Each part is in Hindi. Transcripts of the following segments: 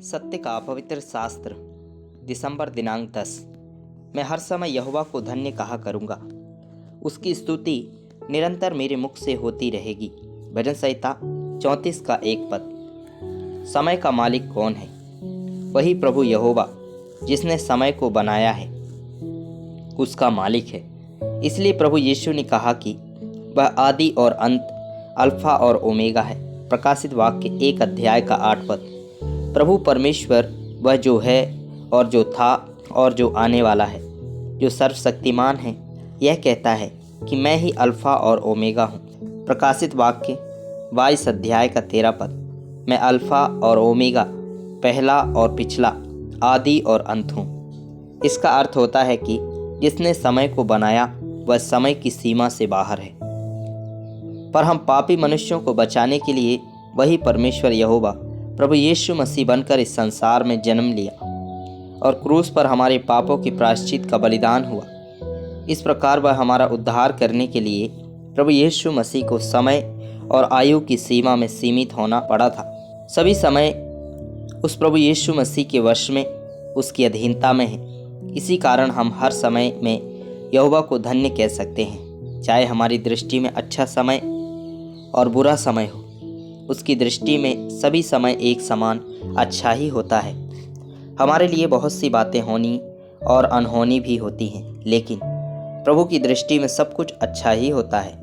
सत्य का पवित्र शास्त्र दिसंबर दिनांक 10। मैं हर समय यहोवा को धन्य कहा करूँगा, उसकी स्तुति निरंतर मेरे मुख से होती रहेगी। भजन संहिता 34 का 1 पद। समय का मालिक कौन है? वही प्रभु यहोवा जिसने समय को बनाया है, उसका मालिक है। इसलिए प्रभु यीशु ने कहा कि वह आदि और अंत, अल्फा और ओमेगा है। प्रकाशित वाक्य 1 अध्याय का 8 पद। प्रभु परमेश्वर वह जो है और जो था और जो आने वाला है, जो सर्वशक्तिमान है, यह कहता है कि मैं ही अल्फा और ओमेगा हूँ। प्रकाशित वाक्य 22 अध्याय का 13 पद। मैं अल्फा और ओमेगा, पहला और पिछला, आदि और अंत हूँ। इसका अर्थ होता है कि जिसने समय को बनाया वह समय की सीमा से बाहर है, पर हम पापी मनुष्यों को बचाने के लिए वही परमेश्वर यहोवा प्रभु यीशु मसीह बनकर इस संसार में जन्म लिया और क्रूस पर हमारे पापों की प्रायश्चित का बलिदान हुआ। इस प्रकार वह हमारा उद्धार करने के लिए प्रभु यीशु मसीह को समय और आयु की सीमा में सीमित होना पड़ा था। सभी समय उस प्रभु यीशु मसीह के वश में, उसकी अधीनता में है। इसी कारण हम हर समय में यहोवा को धन्य कह सकते हैं। चाहे हमारी दृष्टि में अच्छा समय और बुरा समय हो, उसकी दृष्टि में सभी समय एक समान अच्छा ही होता है। हमारे लिए बहुत सी बातें होनी और अनहोनी भी होती हैं, लेकिन प्रभु की दृष्टि में सब कुछ अच्छा ही होता है।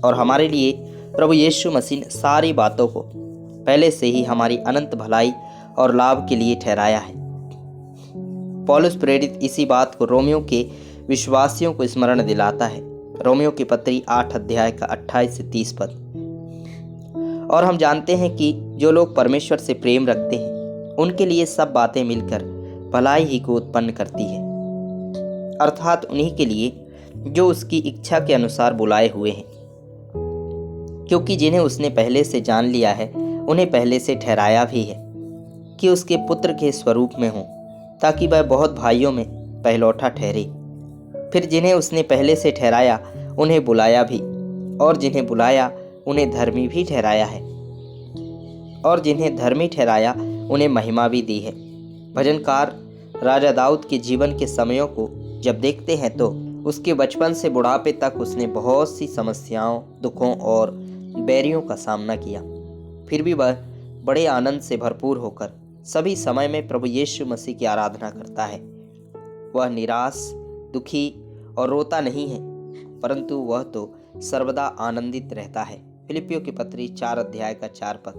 और हमारे लिए प्रभु यीशु मसीह ने सारी बातों को पहले से ही हमारी अनंत भलाई और लाभ के लिए ठहराया है। पौलुस प्रेरित इसी बात को रोमियो के विश्वासियों को स्मरण दिलाता है। रोमियो की पत्री 8 अध्याय का 28 से 30 पद। और हम जानते हैं कि जो लोग परमेश्वर से प्रेम रखते हैं, उनके लिए सब बातें मिलकर भलाई ही को उत्पन्न करती है, अर्थात उन्हीं के लिए जो उसकी इच्छा के अनुसार बुलाए हुए हैं। क्योंकि जिन्हें उसने पहले से जान लिया है, उन्हें पहले से ठहराया भी है कि उसके पुत्र के स्वरूप में हों, ताकि वह बहुत भाइयों में पहलौठा ठहरे। फिर जिन्हें उसने पहले से ठहराया, उन्हें बुलाया भी, और जिन्हें बुलाया उन्हें धर्मी भी ठहराया है, और जिन्हें धर्मी ठहराया उन्हें महिमा भी दी है। भजनकार राजा दाऊद के जीवन के समयों को जब देखते हैं तो उसके बचपन से बुढ़ापे तक उसने बहुत सी समस्याओं, दुखों और बैरियों का सामना किया। फिर भी वह बड़े आनंद से भरपूर होकर सभी समय में प्रभु यीशु मसीह की आराधना करता है। वह निराश, दुखी और रोता नहीं है, परंतु वह तो सर्वदा आनंदित रहता है। फिलिपियों की पत्री 4 अध्याय का 4 पद।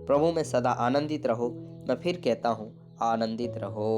प्रभु में सदा आनंदित रहो। मैं फिर कहता हूँ, आनंदित रहो।